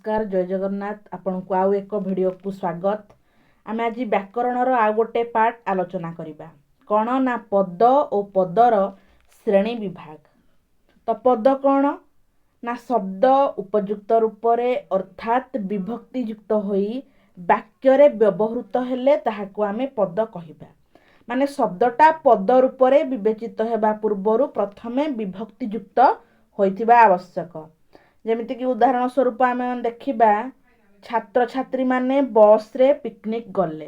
नमस्कार जय जगन्नाथ आपण को आउ एक वीडियो को स्वागत। आम आज व्याकरणर आउ गोटे पार्ट आलोचना करिबा कौन ना पद और पदर श्रेणी विभाग। तो पद कौन ना शब्द उपयुक्त रूप अर्थात विभक्तियुक्त होई वाक्य व्यवहृत हेले ताहाकु आमे पद कहिबा। माने शब्दटा पद रूप विवेचित हेबा पूर्वरु प्रथमे विभक्तियुक्त होइथिबा आवश्यक। जेमिति कि उदाहरण स्वरूप आम देखा छात्र छात्री माने बस रे पिकनिक गले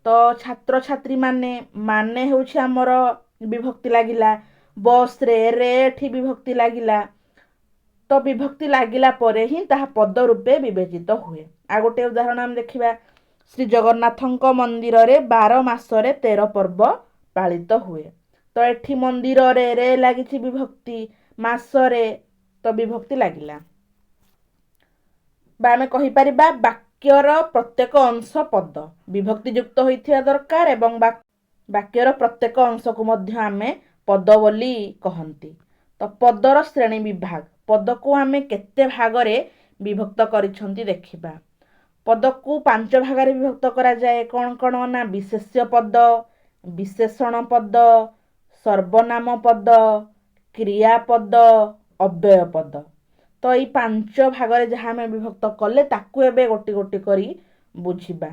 तो छात्र छात्री माने होछि हमर विभक्ति लागिला बस रे एठी विभक्ति लागिला तो विभक्ति लागिला परे ही ताहा पद रूपे विवेचित हुए। आ गोटे उदाहरण आम देखा श्री जगन्नाथଙ୍କ मंदिर रे 12 मासरे 13 पर्व पालित हुए तो एठी मंदिर रे लागिछि विभक्ति मासरे तो विभक्ति लागिला। आमे कहि परिबा वाक्यर प्रत्येक अंश पद विभक्तियुक्त होइथिया दरकार एवं वाक्यर प्रत्येक अंश को मध्य आमे पद बोली कहंती। तो पदर श्रेणी विभाग पद को आमे केते भागरे विभक्त करिसंती देखिबा। पद को 5 भागरे विभक्त करा जाए कौन कौन ना विशेष्य पद विशेषण पद सर्वनाम पद क्रियापद अव्यय पद। तो ये 5 भागरे जहाँ आम विभक्त कले ताकू एबे गोटी गोटी करी बुझिबा।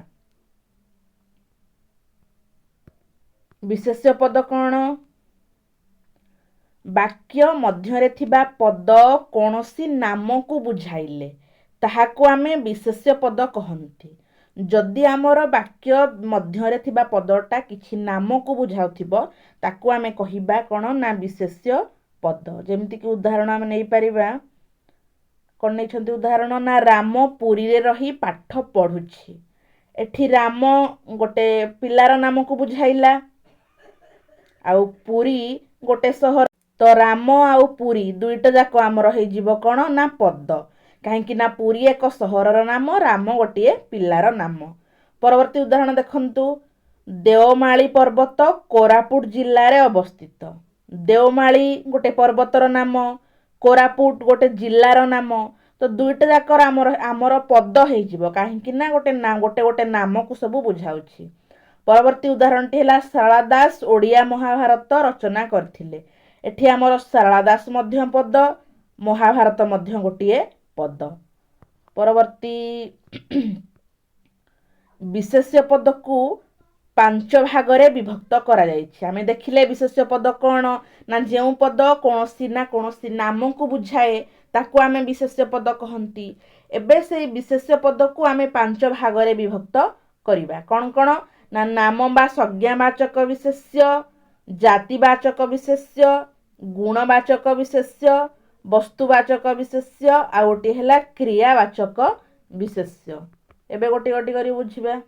विशेष्य पद कौन वाक्य मध्यरे थिबा पद कोनोसी नाम को बुझाइले ताहाकू आमे विशेष्य पद कहंती। जदि आमर वाक्य मध्यरे थिबा पदटा किछि नाम को बुझाउथिबो ताकू आमे कहिबा कोन ना विशेष्य पद। जेमिति कि उदाहरण आमे नै परिबा कौन नहीं उदाहरण ना राम पुरी रे रही पाठ पढ़ुछि। एठी राम गोटे पिलार नाम को बुझाइला आउ पुरी गोटे सहर तो राम आउ पुरी दुईटा जाक आमर हो जीव कौन ना पद कहीं ना पुरी एक सहरर नाम राम गोटे पिलार नाम। परवर्ती उदाहरण देखंतु देवमाली पर्वत कोरापुट जिल्ला रे अवस्थित। देवमाली गोटे पर्वतर नाम कोरापुट गोटे जिल्लार नाम तो दुईटा जाक आमर पद हो कहीं ना गोटे नाम को सब बुझाउछि। परवर्ती उदाहरण है शारदा दास ओडिया महाभारत रचना करथिले। एठी आमर शारदा दास मध्य पद महाभारत मध्य गोटे पद। परवर्ती विशेष्य पद को 5 भागरे विभक्त करा जाइछि। आमे देखिले विशेष्य पद कौन ना जेउ पद कोनोसी नाम को बुझाए ताकू आमे विशेष्य पद कहंती। एबे से विशेष्य पद को आमे 5 भागरे विभक्त करिबा कौन कौन ना नाम बा संज्ञावाचक विशेष्य जातिवाचक विशेष्य गुणवाचक विशेष्य वस्तुवाचक विशेष्य आ गोटे हैला क्रियावाचक विशेष्य। एबे गोटी गोटी करी बुझिबा।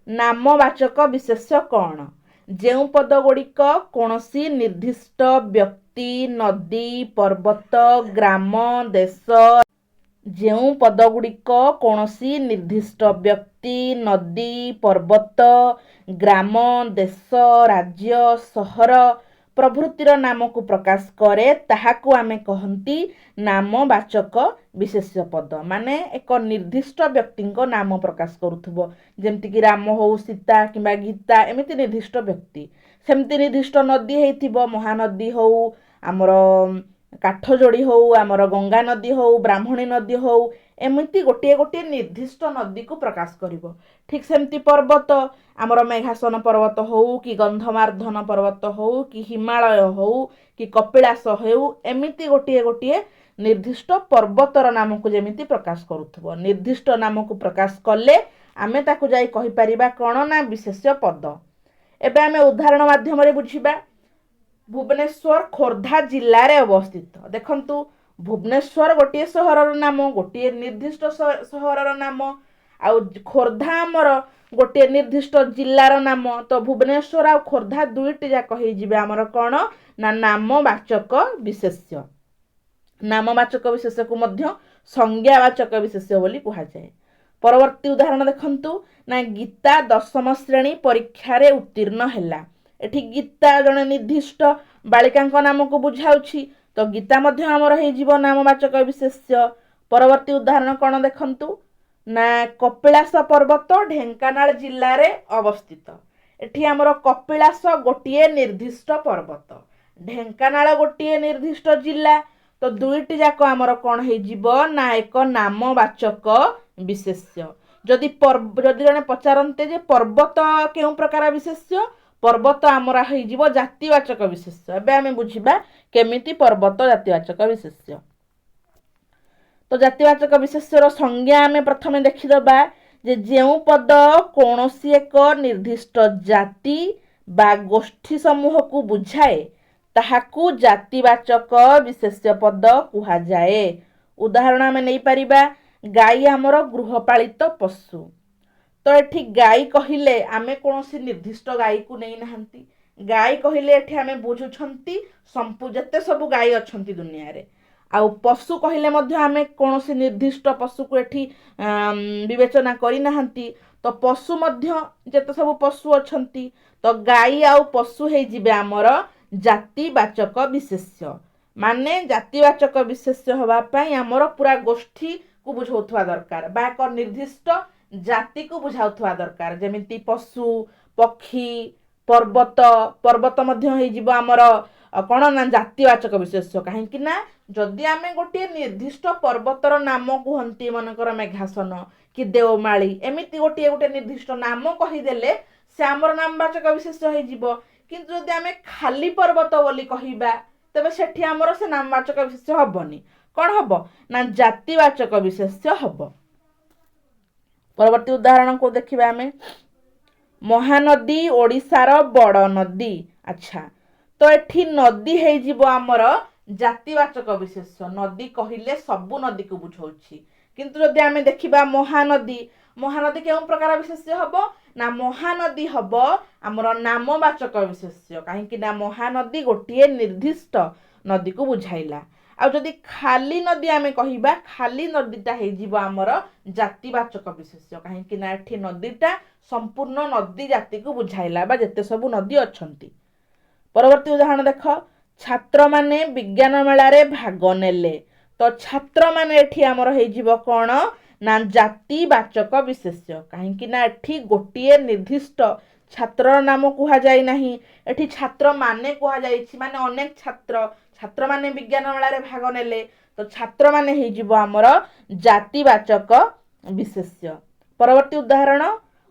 नामवाचक विशेष्य कौन जेउ पद गुड़िक कोनोसी निर्दिष्ट व्यक्ति नदी पर्वत ग्राम देश जेउ पद गुड़िक कोनोसी निर्दिष्ट व्यक्ति नदी पर्वत ग्राम देश राज्य सहर प्रभृतिर नाम को प्रकाश करे ताहाकू आमे कहंती नामवाचक विशेष्य पद। माने एक निर्दिष्ट व्यक्तिंको नाम प्रकाश करुथबो जेमति कि राम हो सीता किंबा गीता एमिति निर्दिष्ट व्यक्ति सेमति निर्दिष्ट नदी हेइथिबो महानदी हो आमर काठजोड़ी हो आमर गंगा नदी हो ब्राह्मणी नदी हो एमिति गोटे गोटे निर्दिष्ट नदी को प्रकाश करिवो। ठीक सेमति पर्वत आमर मेघासन पर्वत हो कि गंधमार्धन पर्वत हो कि हिमालय हो कि कपिलास हो एमिति गोटे गोटे निर्दिष्ट पर्वतर नाम को जेमिति प्रकाश करुथबो। निर्दिष्ट नाम को प्रकाश कले आमे ताकू जाई कहि परिबा कोन ना विशेष्य पद। एबे आमे उदाहरण माध्यम रे बुझिबा। भुवनेश्वर खोर्धा जिल्ला रे अवस्थित। देखंतु भुवनेश्वर गोटे सहरर नाम गोटे निर्दिष्ट सहरर नाम आउ खोर्धा आमर गोटे निर्दिष्ट जिल्लार नाम तो भुवनेश्वर आ खोर्धा दुईटी जाक हो जिवे आमर कौन ना नामवाचक विशेष्य। नामवाचक विशेष्य को मध्य संज्ञावाचक विशेष्य बोली कहा जाए। परवर्ती उदाहरण देखंतु ना गीता 10म श्रेणी परीक्षा रे उत्तीर्ण हैला। एठी गीता जने निर्दिष्ट बालिकांक नाम को बुझाउछि तो गीता मध्य आमर हो जीव नामवाचक विशेष्य। परवर्ती उदाहरण कौन देखंतु ना कपिलास पर्वत ढेंकानाल जिल्लार अवस्थित। एठी आमर कपिलास गोटे निर्दिष्ट पर्वत, ढेंकानाल गोटे निर्दिष्ट जिल्ला, तो दुईटी जाक आमर कौन हो ना एक नामवाचक विशेष्य। जदि जड़े पचारते जे पर्वत केउं प्रकार विशेष्य, पर्वत आमर हो जातिवाचक विशेष्य। एबे आमे बुझिबा केमिति पर्वत जातिवाचक विशेष्य। तो जातिवाचक विशेष्यर संज्ञा आमे प्रथमे देखिदबा जे जेउ पद कौनसी एक निर्दिष्ट जाति बा गोष्ठी समूह को बुझाए ताहाकू जातिवाचक विशेष्य पद कुहा जाए। उदाहरण आमे नहीं परिबा गाई आमर गृहपालित पशु। तो एठी गाई कहिले आमे कौनसी निर्दिष्ट गाई को नहीं नहंती। गाई कहिले एठी आमे बुझुछंती जते सब गाई अछंती दुनिया रे। आउ पशु कहिले मध्य आमे कौनसी निर्दिष्ट पशु को एठी विवेचना करि नहंती। तो पशु मध्य जते सब पशु अछंती, तो गाई आउ पशु हे जिबे आमर जातिवाचक विशेष्य। माने जातिवाचक विशेष्य हवा पई आमर पूरा गोष्ठी को बुझाउथवा दरकार बा एक निर्दिष्ट जाति को बुझाउथवा दरकार। जेमिति पशु, पक्षी, पर्वत, पर्वत मध्य हे जिवो आमर कौन ना जातिवाचक विशेष्य। कहीं ना जदि आमे गोटे निर्दिष्ट पर्वतर नाम कहती मनकर मेघासन कि देवमाली एमिति गोटे गोटे निर्दिष्ट नाम कहीदेले से आमर नामवाचक विशेष्य हो जिवो। किंतु जदि आमे खाली पर्वत बोली कहिबा तबे सेठी आमर से नामवाचक विशेष्य हबनी, कौन हबो ना जातिवाचक विशेष्य हबो। परवर्ती उदाहरण को देखिबा आमे महानदी ओडिशार बड़ नदी। अच्छा, तो एठी नदी हे जिवो आमर जातिवाचक विशेष्य। नदी कहिले सबु नदी को बुझाउछि। किंतु जदि आमे देखिबा महानदी, महानदी केउं प्रकार विशेष्य हबो ना महानदी हबो आमर नामवाचक विशेष्य। कहीं ना महानदी गोटे निर्दिष्ट नदी को बुझाइला। आ जदि खाली नदी आमे कहिबा खाली नदीटा हे जिवो आमर जातिवाचक विशेष्य। कहीं ना एठी नदीटा संपूर्ण नदी जाति को बुझाइला बा जेते सबु नदी अछंती। परवर्ती उदाहरण देख, छात्र माने विज्ञान मेला रे भाग नेले। तो छात्र माने एठी आमर हे जिवो कोन ना जातिवाचक विशेष्य। कहीं ना एठी गोटे निर्दिष्ट छात्र नाम कुहा जाय नाही, एठी छात्र माने कुहा जायछि। माने अनेक छात्र, छात्र माने विज्ञान मेला रे भाग नेले, तो छात्र माने हे जिवो आमर जातिवाचक विशेष्य। परवर्ती उदाहरण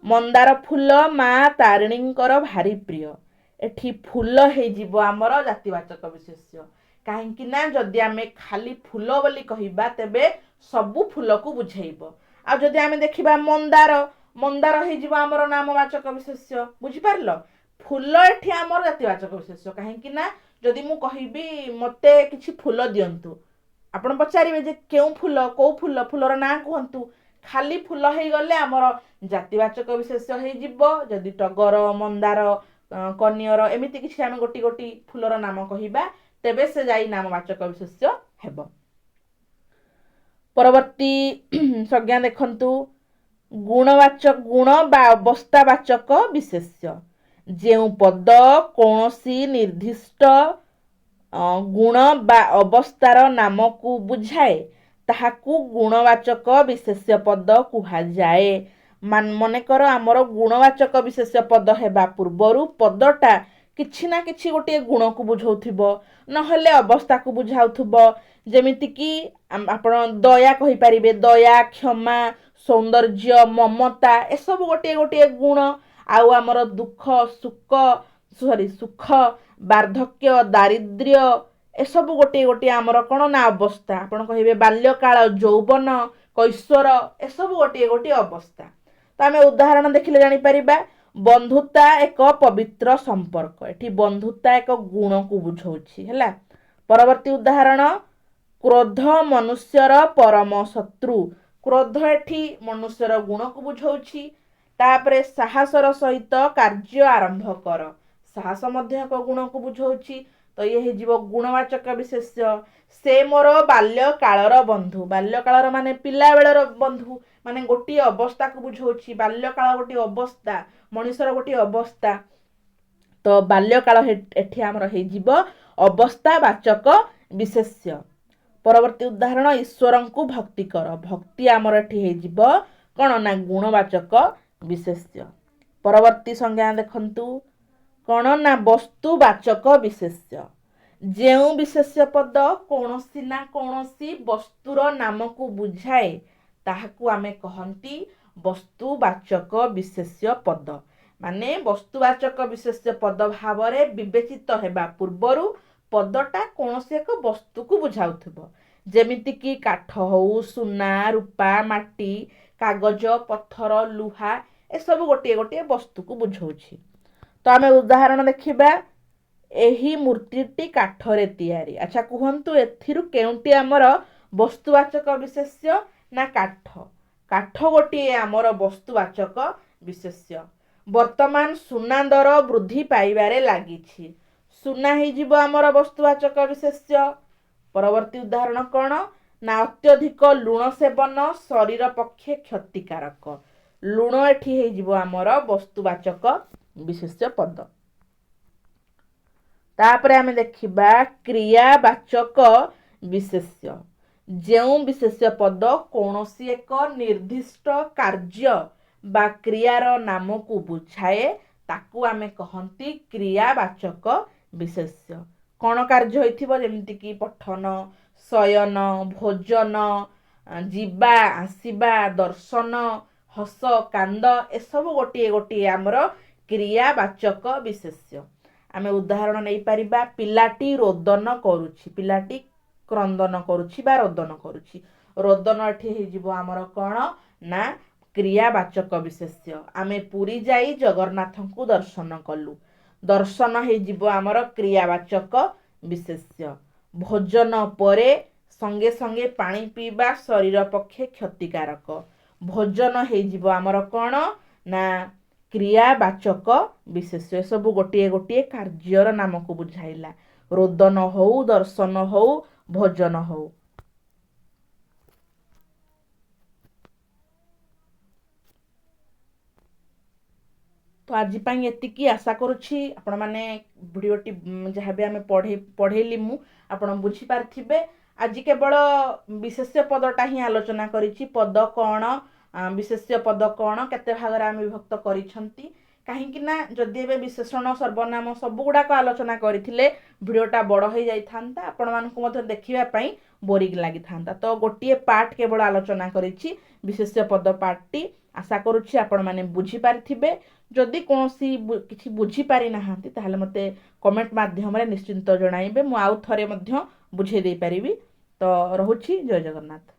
मंदार फूल माँ तारिणींकर भारी प्रिय। एठी फूल हे जिवो आमर जातिवाचक विशेष्य। कहीं ना जदि आमे खाली फूल बोली कहिबा तेबे सबु फूल को बुझेइबो। आ जदि आमे देखिबा मंदार, मंदार हे जिवो आमर नामवाचक विशेष्य। बुझि पारलो, फूल एठी आमर जातिवाचक विशेष्य। कहीं ना जदि मु कहिबी मते किछि फूल दियंतु, आपण पचारिबे जे केउ फूल को फूल, फूलर ना कहंतु, खाली फूल हे गले आमर जातिवाचक विशेष्य हे जिवो। जदि टगर, मंदार, कनियर एमिति किछि आमे गोटी गोटी फूलर नाम कहिबा तेबे से जाई नामवाचक विशेष्य हेबो। परवर्ती संज्ञा देखंतु गुणवाचक, गुण बा अवस्थावाचक विशेष्य। जेउ पद कौनसी निर्दिष्ट गुण बा अवस्थार नाम को बुझाए ताहाकू गुणवाचक विशेष्य पद कुहा जाए। मनेकर आमर गुणवाचक विशेष्य पद हेबा पूर्वरु पदटा किछि ना किछि गोटे गुण को बुझाउथिबो, नहले अवस्था को बुझाउथिबो। जेमिति कि आपण दया कहि परिबे, दया, क्षमा, सौंदर्य, ममता ए सब गोटे गोटे गुण। आउ आमर दुख, सुख, वार्धक्य, दारिद्र्य ए सब गोटे गोटे आमर कोन ना अवस्था। आपण कहिबे बाल्यकाल, यौवन, कैशोर ए सब गोटे गोटे अवस्था। तो आमे उदाहरण देखिले जानि परिबा बंधुता एक पवित्र संपर्क। एठी बंधुता एक गुण को बुझाउछि हैला। परवर्ती उदाहरण क्रोध मनुष्यर परम शत्रु। क्रोध एठी मनुष्यर गुण को बुझाउछि। तापरे साहसर सहित कार्य आरंभ कर, साहस मध्य एक गुण को बुझाउछि। तो ये जीव गुणवाचक विशेष्य। से मोर बाल्यकालर बंधु, बाल्यकालर माने पिला बेलर बंधु, माने गोटे अवस्था को बुझाउछि। बाल्यकाल गोटे अवस्था, मनुष्यर गोटे अवस्था। तो बाल्यकाल एठी हमर हे जीव अवस्थावाचक विशेष्य। परवर्ती उदाहरण ईश्वर को भक्ति कर। भक्ति आमर एठी हो कौन ना गुणवाचक विशेष्य। परवर्ती संज्ञा देखंतु कौन ना वस्तुवाचक विशेष्य। जेउ विशेष्य पद कौनसी ना कौनसी वस्तुर नाम को बुझाए ताहाकू आमे कहंती वस्तुवाचक विशेष्य पद। माने वस्तुवाचक विशेष्य पद भाव में विवेचित हेबा पूर्वरु पदटा कौनसी एक वस्तु को बुझाउथिबो। जेमिति कि काठ हो, सुना, रूपा, माटी, कागज, पत्थर, लुहा ए सब गोटे गोटे वस्तु को बुझाउछि। तो आमे उदाहरण देखिबा। एही मूर्तिटी काठरे तैयारी। अच्छा कहंतु एथिरु केउंटी हमर वस्तुवाचक विशेष्य ना काठ। काठ गोटे आमर वस्तुवाचक विशेष्य। वर्तमान सुना दर वृद्धि पाइबारे लागिछि। सुना ही जीव आमर वस्तुवाचक विशेष्य। परवर्ती उदाहरण कौन ना अत्यधिक लुण सेवन शरीर पक्षे क्षतिकारक। लुण एठी हे जीव आमर वस्तुवाचक विशेष्य पद। तापरे आमे देखिबा क्रियावाचक विशेष्य। जेउ विशेष्य पद कौनसी एक निर्दिष्ट कार्य बा क्रियार नाम को बुझाए ताकू आमे कहंती क्रियावाचक विशेष्य। कौन कार्य होइथिबो जेमिति कि पठन, शयन, भोजन, जीवा आसीबा, दर्शन, हस, कांद ए सब गोटे गोटे आमर क्रियावाचक विशेष्य। आमे उदाहरण नहीं पारिबा। पिलाटी रोदन करुछि। पिलाटी क्रंदन करुछि बा रोदन करुछि। रोदन एठी हे जीवो आमर कोन ना क्रियावाचक विशेष्य। आमे पुरी जाई जगन्नाथ को दर्शन कलु। दर्शन हे जीवो आमर क्रियावाचक विशेष्य। भोजन परे संगे संगे पानी पीबा शरीर पक्षे क्षतिकारक। भोजन हे जीवो आमर कोन ना क्रियावाचक विशेष्य। सब गोटे गोटे कार्यर नाम को बुझाइला। रोदन हो, दर्शन हो, भोजन हो। तो आज एतिकी आशा करुछि आपण माने भिडियोटी जहाँ भी आम पढ़ेली मु आपण बुझी पारथिबे। आज केवल विशेष्य पदटा ही आलोचना करिछि। पद कौन, विशेष्य पद कौन, केते भाग आम विभक्त करिसंती। कहीं ना जदि एबे विशेषण सर्वनाम सब गुड़ाक आलोचना करथिले भिडियोटा बड़ हो जाइथांता। आपण मानकु मध्य देखिबा पई बोरिंग लागि थांता। तो गोटे पार्ट केवल आलोचना करिछि विशेष्य पद पार्टटी। आशा करुछि आपण माने बुझी पारथिबे। जदि कोनोसी किछि बुझी पारि नाहांती ताहले मते कमेंट माध्यम रे निश्चिंत जणाइबे। मु आउ थरे मध्य बुझे दे पारिबी। तो रहुछि। जय जगन्नाथ।